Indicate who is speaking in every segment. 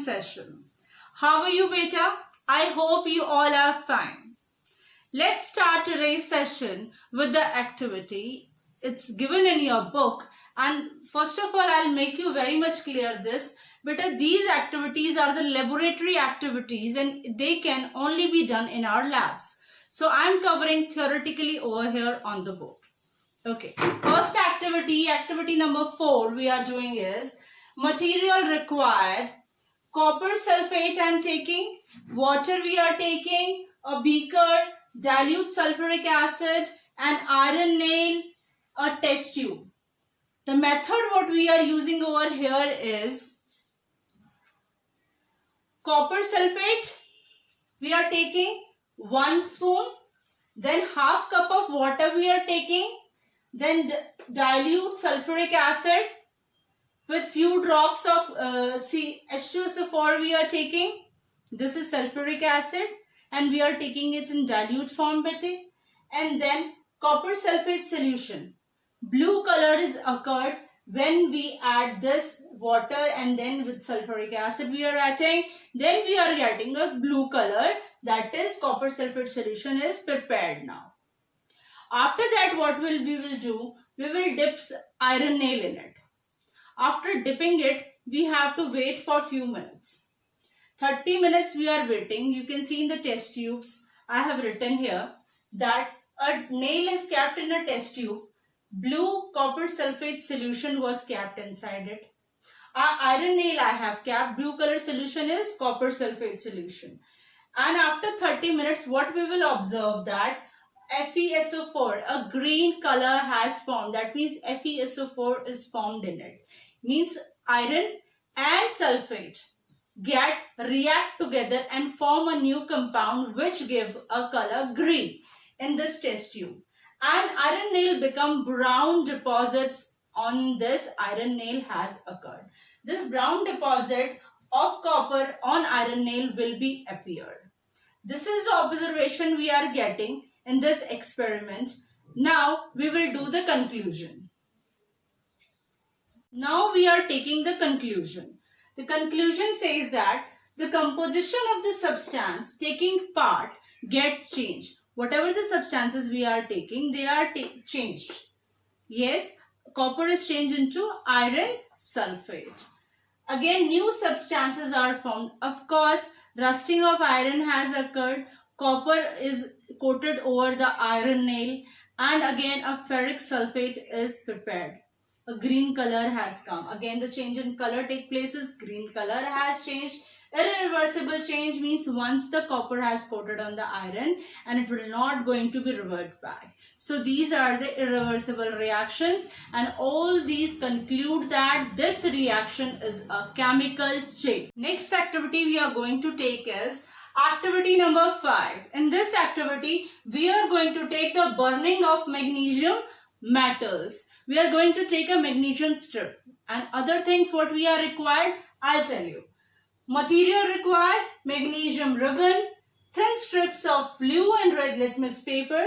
Speaker 1: session. How are you, beta? I hope you all are fine. Let's start today's session with the activity. It's given in your book, and first of all, I'll make you very much clear this. Beta, these activities are the laboratory activities and they can only be done in our labs. So I'm covering theoretically over here on the book. Okay, first activity number 4 we are doing is material required. Copper sulfate I am taking, water we are taking, a beaker, dilute sulfuric acid, an iron nail, a test tube. The method what we are using over here is copper sulfate we are taking 1 spoon, then half cup of water we are taking, then dilute sulfuric acid with few drops of H2SO4 we are taking. This is sulfuric acid and we are taking it in dilute form, beta. And then copper sulfate solution. Blue color is occurred when we add this water and then with sulfuric acid we are adding. Then we are getting a blue color, that is copper sulfate solution is prepared now. After that what we will do, we will dip iron nail in it. After dipping it, we have to wait for few minutes. 30 minutes we are waiting. You can see in the test tubes, I have written here that a nail is kept in a test tube. Blue copper sulfate solution was kept inside it. Iron nail I have kept. Blue color solution is copper sulfate solution. And after 30 minutes, what we will observe that FeSO4, a green color has formed. That means FeSO4 is formed in it. Means iron and sulfate react together and form a new compound which give a color green in this test tube. And iron nail become brown deposits on this iron nail has occurred. This brown deposit of copper on iron nail will be appeared. This is the observation we are getting in this experiment. Now we will do the conclusion. Now we are taking the conclusion. The conclusion says that the composition of the substance taking part get changed. Whatever the substances we are taking, they are changed. Yes, copper is changed into iron sulfate. Again, new substances are formed. Of course, rusting of iron has occurred. Copper is coated over the iron nail, and again a ferric sulfate is prepared. A green color has come. Again the change in color take places. Green color has changed. Irreversible change means once the copper has coated on the iron and it will not going to be revert back. So these are the irreversible reactions, and all these conclude that this reaction is a chemical chain. Next activity we are going to take is activity number 5. In this activity, we are going to take the burning of magnesium metals. We are going to take a magnesium strip, and other things what we are required, I'll tell you. Material required, magnesium ribbon, thin strips of blue and red litmus paper,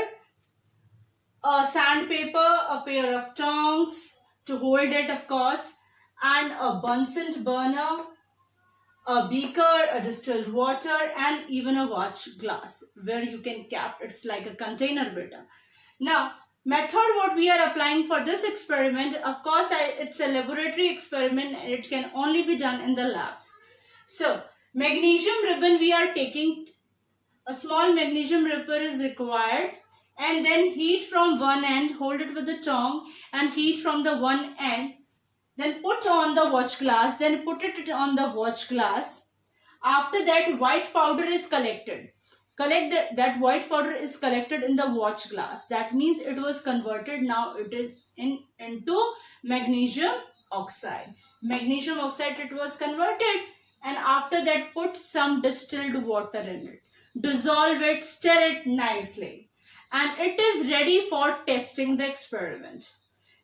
Speaker 1: a sandpaper, a pair of tongs to hold it of course, and a Bunsen burner, a beaker, a distilled water, and even a watch glass where you can cap. It's like a container beta. Now, method what we are applying for this experiment, of course, it's a laboratory experiment and it can only be done in the labs. So, magnesium ribbon we are taking, a small magnesium ribbon is required, and then heat from one end, hold it with the tongue and heat from the one end. Then put on the watch glass, then put it on the watch glass. After that, white powder is collected. That white powder is collected in the watch glass. That means it was converted. Now it is into magnesium oxide. Magnesium oxide it was converted, and after that put some distilled water in it. Dissolve it, stir it nicely, and it is ready for testing the experiment.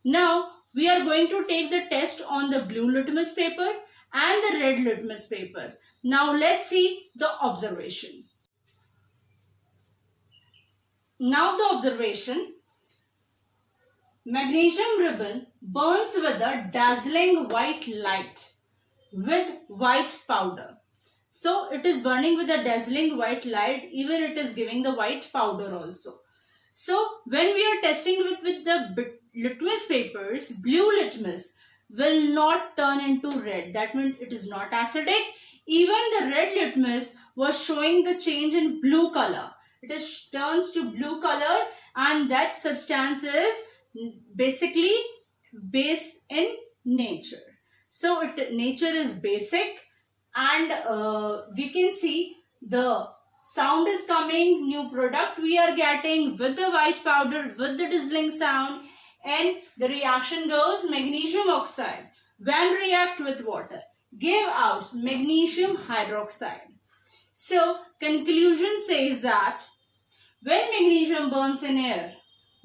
Speaker 1: Now we are going to take the test on the blue litmus paper and the red litmus paper. Now let's see the observation. Now the observation. Magnesium ribbon burns with a dazzling white light with white powder. So it is burning with a dazzling white light, even it is giving the white powder also. So when we are testing with the litmus papers, blue litmus will not turn into red. That means it is not acidic. Even the red litmus was showing the change in blue color. It is turns to blue color, and that substance is basically base in nature. So nature is basic, and we can see the sound is coming, new product we are getting with the white powder, with the dazzling sound, and the reaction goes magnesium oxide. When react with water, give out magnesium hydroxide. So conclusion says that when magnesium burns in air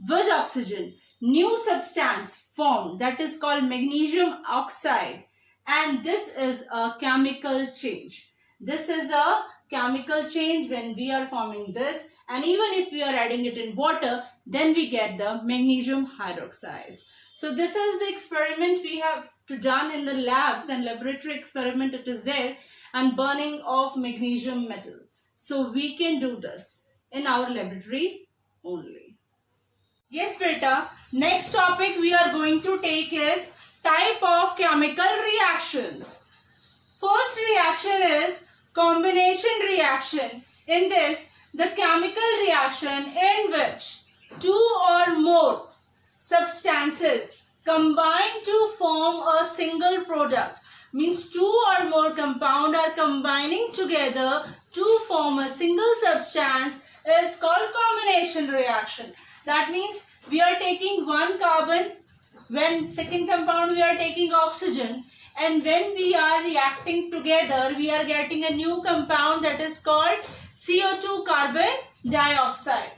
Speaker 1: with oxygen, new substance formed that is called magnesium oxide, and this is a chemical change. This is a chemical change when we are forming this, and even if we are adding it in water, then we get the magnesium hydroxides. So this is the experiment we have to done in the labs, and laboratory experiment it is there, and burning of magnesium metal. So we can do this in our laboratories only. Yes beta, next topic we are going to take is type of chemical reactions. First reaction is combination reaction. In this, the chemical reaction in which two or more substances combine to form a single product, means two or more compound are combining together to form a single substance, is called combination reaction. That means we are taking one carbon, when second compound we are taking oxygen, and when we are reacting together we are getting a new compound that is called CO2 carbon dioxide.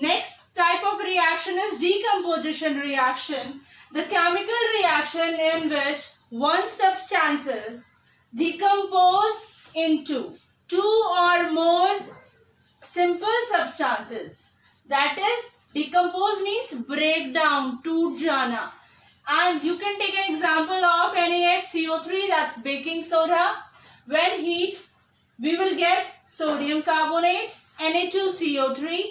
Speaker 1: Next type of reaction is decomposition reaction. The chemical reaction in which one substances decompose into two or more simple substances. That is, decompose means break down, toot jana. And you can take an example of NaHCO3, that's baking soda. When heat, we will get sodium carbonate, Na2CO3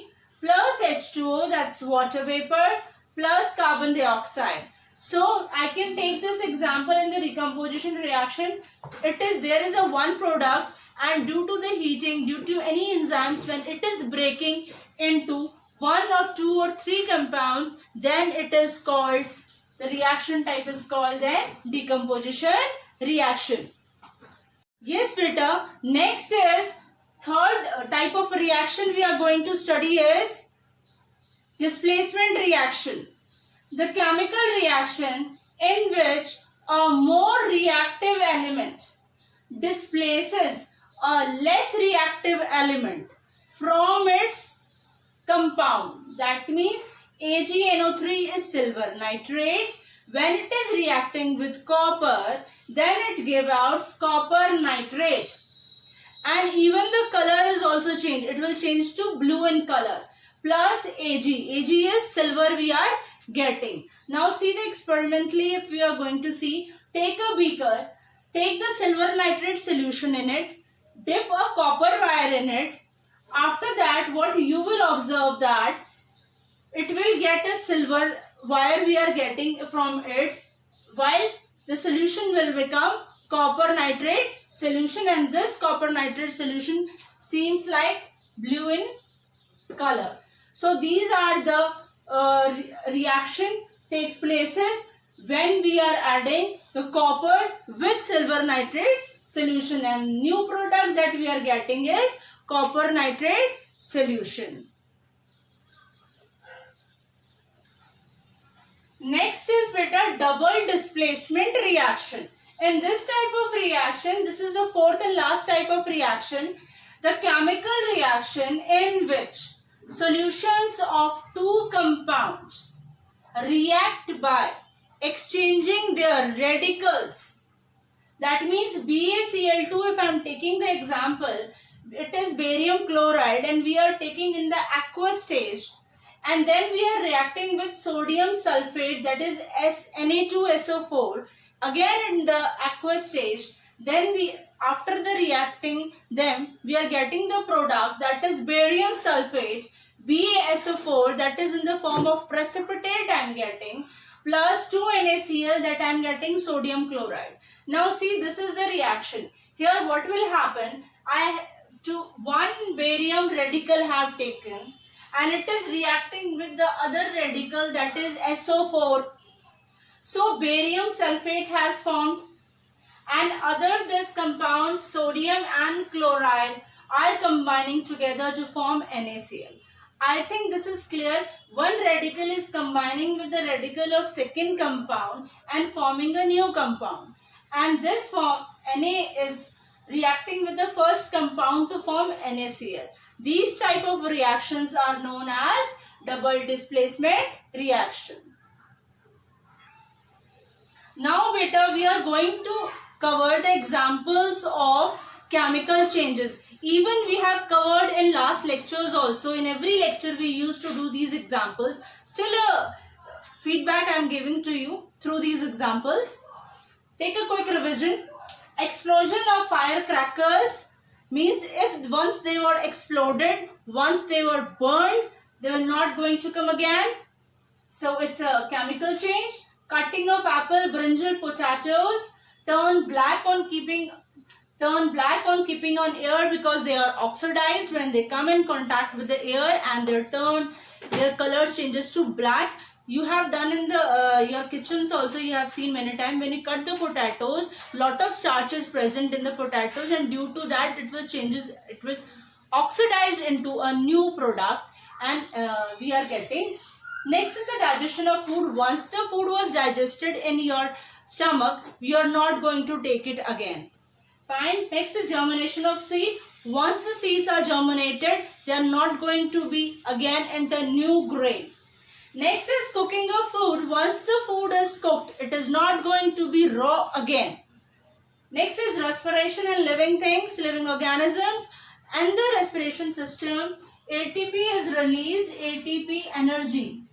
Speaker 1: plus H2O, that's water vapor, plus carbon dioxide. So I can take this example in the decomposition reaction. There is a one product, and due to the heating, due to any enzymes, when it is breaking into one or two or three compounds, then it is called, the reaction type is called then decomposition reaction. Yes beta, next is third type of reaction we are going to study is displacement reaction. The chemical reaction in which a more reactive element displaces a less reactive element from its compound. That means AgNO3 is silver nitrate. When it is reacting with copper, then it gives out copper nitrate. And even the color is also changed. It will change to blue in color. Plus Ag. Ag is silver we are getting. Now see the experimentally, if we are going to see, take a beaker, take the silver nitrate solution in it, dip a copper wire in it. After that, what you will observe that it will get a silver wire we are getting from it, while the solution will become copper nitrate solution, and this copper nitrate solution seems like blue in color. So these are the reaction take places when we are adding the copper with silver nitrate solution, and new product that we are getting is copper nitrate solution. Next is beta double displacement reaction. In this type of reaction, this is the fourth and last type of reaction, the chemical reaction in which solutions of two compounds react by exchanging their radicals. That means BaCl2, if I am taking the example, it is barium chloride and we are taking in the aqueous stage, and then we are reacting with sodium sulfate, that is Na2SO4, again in the aqueous stage. Then after the reacting them, we are getting the product, that is barium sulfate, BaSO4, that is in the form of precipitate I am getting, plus 2 NaCl, that I am getting sodium chloride. Now see, this is the reaction. Here what will happen, one barium radical have taken and it is reacting with the other radical, that is SO4. So barium sulfate has formed, and other this compound sodium and chloride are combining together to form NaCl. I think this is clear. One radical is combining with the radical of second compound and forming a new compound. And this form Na is reacting with the first compound to form NaCl. These type of reactions are known as double displacement reaction. Now beta, we are going to cover the examples of chemical changes. Even we have covered in last lectures also. In every lecture we used to do these examples. Still a feedback I am giving to you through these examples. Take a quick revision. Explosion of firecrackers means if once they were exploded, once they were burned, they were not going to come again. So it's a chemical change. Cutting of apple, brinjal, potatoes turn black on keeping on air because they are oxidized when they come in contact with the air, and their color changes to black. You have done in the your kitchens also, you have seen many times when you cut the potatoes, lot of starch is present in the potatoes, and due to that it was oxidized into a new product, and we are getting. Next is the digestion of food. Once the food was digested in your stomach, you are not going to take it again. Fine. Next is germination of seed. Once the seeds are germinated, they are not going to be again into new grain. Next is cooking of food. Once the food is cooked, it is not going to be raw again. Next is respiration and living things, living organisms, and the respiration system. ATP is released, ATP energy.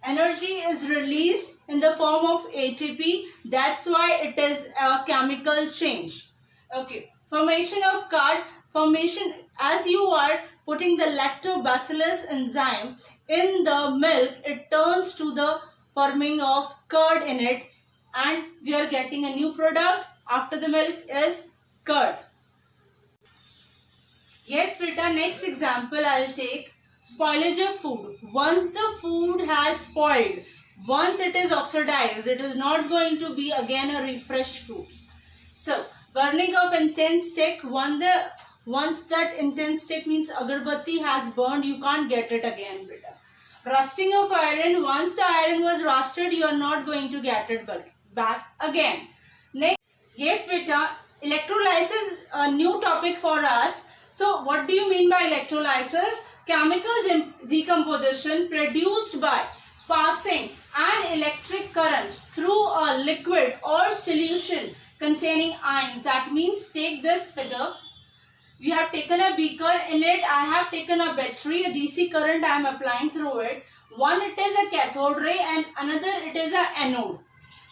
Speaker 1: Energy is released in the form of ATP. That's why it is a chemical change. Okay. Formation of curd. Formation, as you are putting the lactobacillus enzyme in the milk, it turns to the forming of curd in it, and we are getting a new product after the milk is curd. Yes, beta, next example I'll take. Spoilage of food. Once the food has spoiled, once it is oxidized, it is not going to be again a refreshed food. So, burning of intense stick. Once that intense stick means agarbatti has burned, you can't get it again, beta. Rusting of iron. Once the iron was rusted, you are not going to get it back again. Next, yes, beta, electrolysis, a new topic for us. So, what do you mean by electrolysis? Chemical decomposition produced by passing an electric current through a liquid or solution containing ions. That means, take this figure. We have taken a beaker. In it, I have taken a battery, a DC current I am applying through it. One, it is a cathode ray, and another, it is a anode.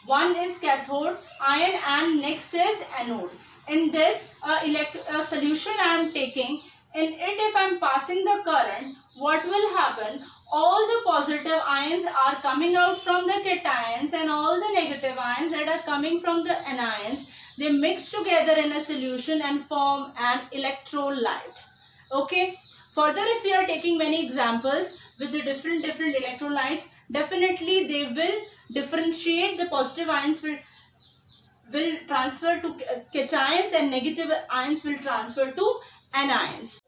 Speaker 1: One is cathode ion and next is anode. In this, a solution I am taking. In it, if I am passing the current, what will happen? All the positive ions are coming out from the cations, and all the negative ions that are coming from the anions, they mix together in a solution and form an electrolyte. Okay. Further, if we are taking many examples with the different electrolytes, definitely they will differentiate. The positive ions will transfer to cations and negative ions will transfer to anions.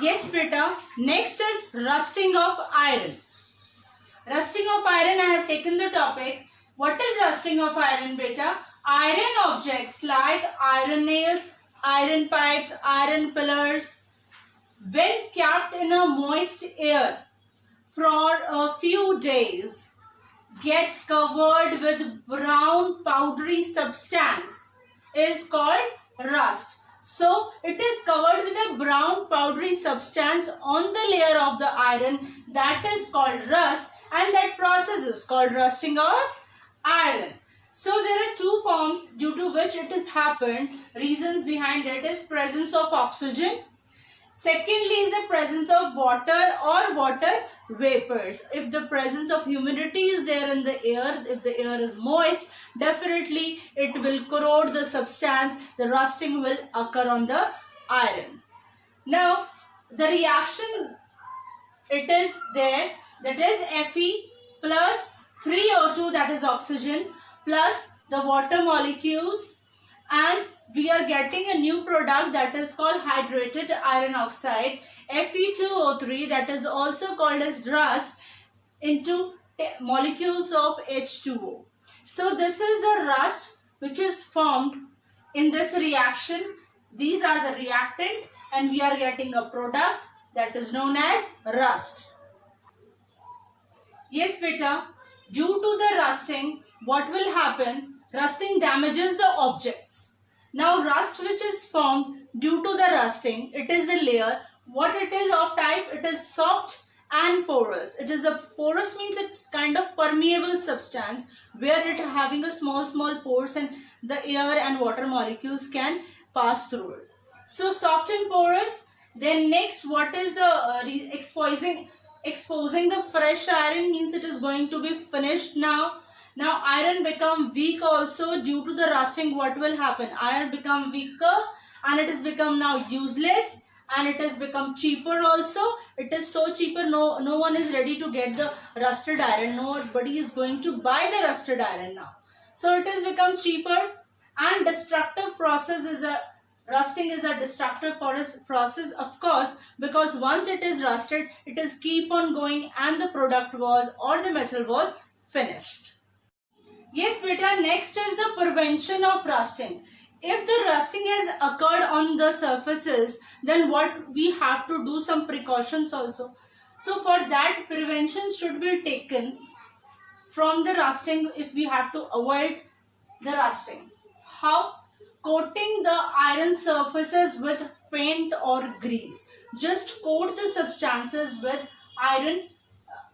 Speaker 1: Yes, beta. Next is rusting of iron. Rusting of iron, I have taken the topic. What is rusting of iron, beta? Iron objects like iron nails, iron pipes, iron pillars, when kept in a moist air for a few days, get covered with brown powdery substance, is called rust. So, it is covered with a brown powdery substance on the layer of the iron, that is called rust, and that process is called rusting of iron. So there are two forms due to which it has happened. Reasons behind it is presence of oxygen. Secondly is the presence of water or water vapors. If the presence of humidity is there in the air, if the air is moist, definitely it will corrode the substance. The rusting will occur on the iron. Now the reaction it is there, that is Fe plus 3O2, that is oxygen, plus the water molecules, and we are getting a new product that is called hydrated iron oxide, Fe2O3, that is also called as rust, into molecules of H2O. So this is the rust which is formed in this reaction. These are the reactant and we are getting a product that is known as rust. Yes beta, due to the rusting, what will happen? Rusting damages the objects. Now rust which is formed due to the rusting, it is the layer. What it is of type? It is soft and porous. It is a porous means it's kind of permeable substance where it having a small pores and the air and water molecules can pass through it. So soft and porous. Then next, what is the exposing the fresh iron means it is going to be finished now. Now iron become weak also due to the rusting. What will happen? Iron become weaker and it is become now useless and it has become cheaper also. It is so cheaper, no one is ready to get the rusted iron. Nobody is going to buy the rusted iron now. So it has become cheaper, and destructive process is a rusting is a destructive process, of course, because once it is rusted, it is keep on going and the product was or the metal was finished. Yes beta, next is the prevention of rusting. If the rusting has occurred on the surfaces, then what we have to do some precautions also. So for that, prevention should be taken from the rusting if we have to avoid the rusting. How? Coating the iron surfaces with paint or grease. Just coat the substances with iron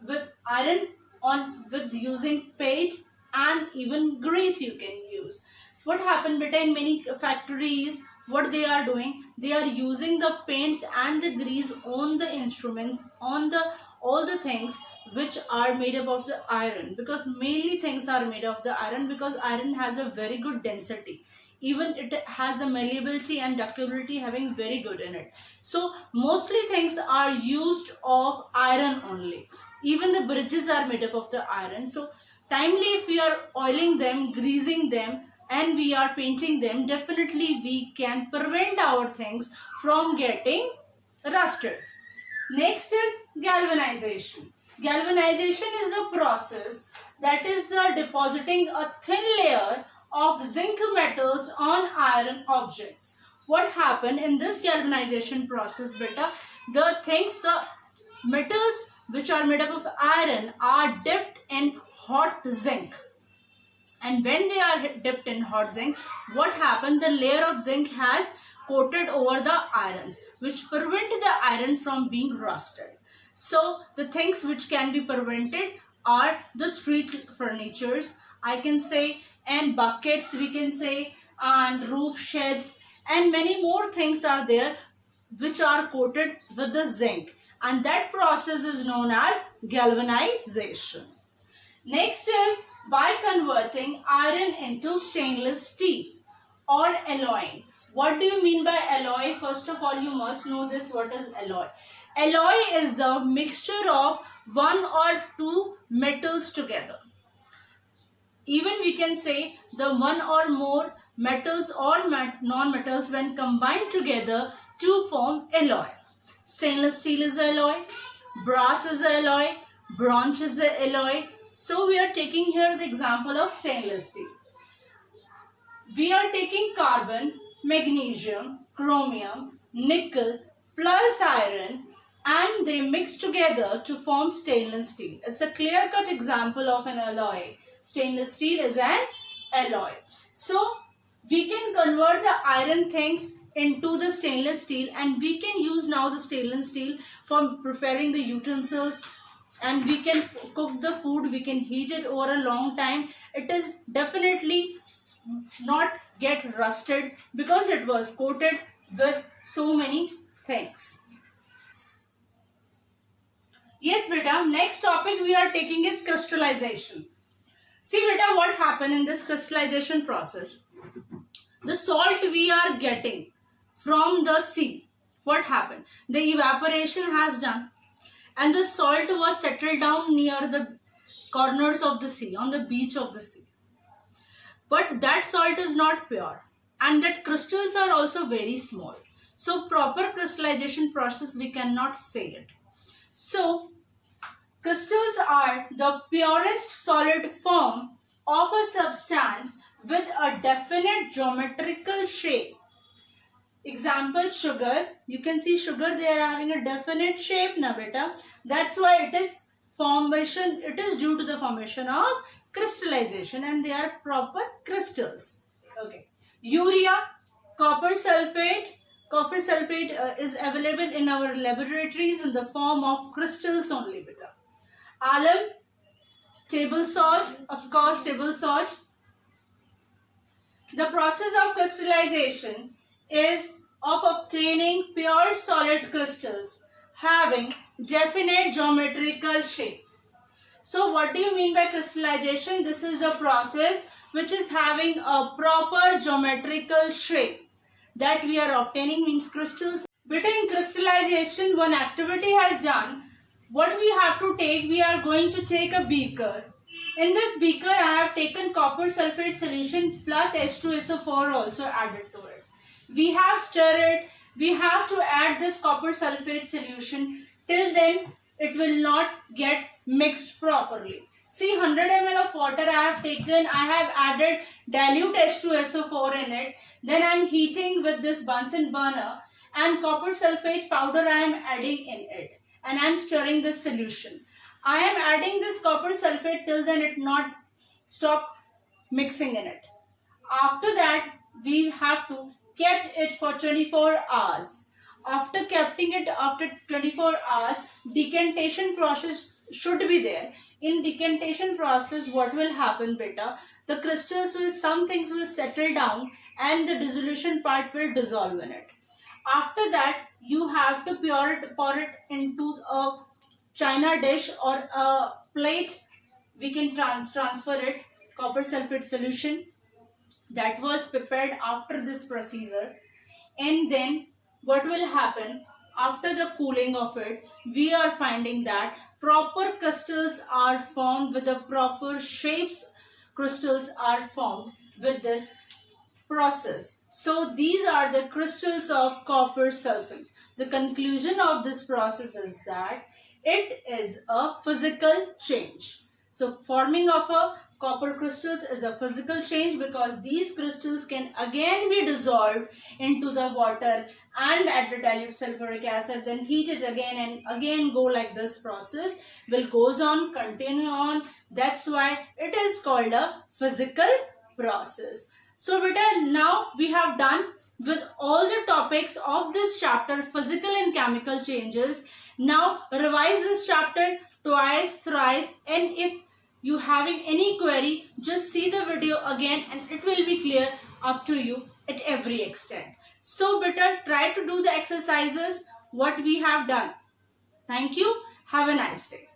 Speaker 1: with using paint and even grease you can use. What happened beta, in many factories, what they are doing, they are using the paints and the grease on the instruments, on the all the things which are made up of the iron, because mainly things are made of the iron because iron has a very good density. Even it has the malleability and ductility having very good in it. So mostly things are used of iron only. Even the bridges are made up of the iron. So timely if we are oiling them, greasing them, and we are painting them, definitely we can prevent our things from getting rusted. Next is galvanization. Galvanization is the process that is the depositing a thin layer of zinc metals on iron objects. What happened in this galvanization process beta? The metals which are made up of iron are dipped in hot zinc. And when they are dipped in hot zinc, what happened? The layer of zinc has coated over the irons, which prevent the iron from being rusted. So the things which can be prevented are the street furnitures, I can say, and buckets we can say, and roof sheds, and many more things are there which are coated with the zinc, and that process is known as galvanization. Next is by converting iron into stainless steel or alloying. What do you mean by alloy? First of all, you must know this. What is alloy? Alloy is the mixture of one or two metals together. Even we can say the one or more metals or non-metals when combined together to form alloy. Stainless steel is an alloy, brass is an alloy, bronze is an alloy. So we are taking here the example of stainless steel. We are taking carbon, magnesium, chromium, nickel plus iron, and they mix together to form stainless steel. It's a clear-cut example of an alloy. Stainless steel is an alloy. So we can convert the iron things into the stainless steel, and we can use now the stainless steel for preparing the utensils, and we can cook the food, we can heat it over a long time, it is definitely not get rusted because it was coated with so many things. Yes beta, next topic we are taking is crystallization. See beta, what happened in this crystallization process? The salt we are getting from the sea, what happened? The evaporation has done and the salt was settled down near the corners of the sea, on the beach of the sea. But that salt is not pure and that crystals are also very small. So proper crystallization process we cannot say it. So crystals are the purest solid form of a substance with a definite geometrical shape. Example, sugar. You can see sugar, they are having a definite shape na beta. That's why it is formation, it is due to the formation of crystallization and they are proper crystals. Okay. Urea, copper sulfate. Copper sulfate is available in our laboratories in the form of crystals only beta. Alum, table salt, of course table salt. The process of crystallization is of obtaining pure solid crystals having definite geometrical shape. So what do you mean by crystallization? This is the process which is having a proper geometrical shape that we are obtaining, means crystals. Between crystallization, one activity has done. What we have to take, we are going to take a beaker. In this beaker, I have taken copper sulfate solution plus H2SO4 also added to it. We have stirred it. We have to add this copper sulfate solution. Till then, it will not get mixed properly. See, 100 ml of water I have taken. I have added dilute H2SO4 in it. Then I am heating with this Bunsen burner and copper sulfate powder I am adding in it. And I am stirring this solution. I am adding this copper sulfate till then it not stop mixing in it. After that, we have to kept it for 24 hours. After keeping it after 24 hours, decantation process should be there. In decantation process, what will happen beta? The crystals will, some things will settle down and the dissolution part will dissolve in it. After that, you have to pour it into a china dish or a plate. We can transfer it, copper sulfate solution that was prepared after this procedure. And then what will happen after the cooling of it, we are finding that proper crystals are formed with the proper shapes. Crystals are formed with this process. So these are the crystals of copper sulfate. The conclusion of this process is that it is a physical change. So forming of a copper crystals is a physical change because these crystals can again be dissolved into the water and add the dilute sulfuric acid, then heat it again and again go like this process will goes on, continue on. That's why it is called a physical process. So beta, now we have done with all the topics of this chapter, physical and chemical changes. Now revise this chapter twice, thrice, and if you having any query, just see the video again and it will be clear up to you at every extent. So better try to do the exercises what we have done. Thank you. Have a nice day.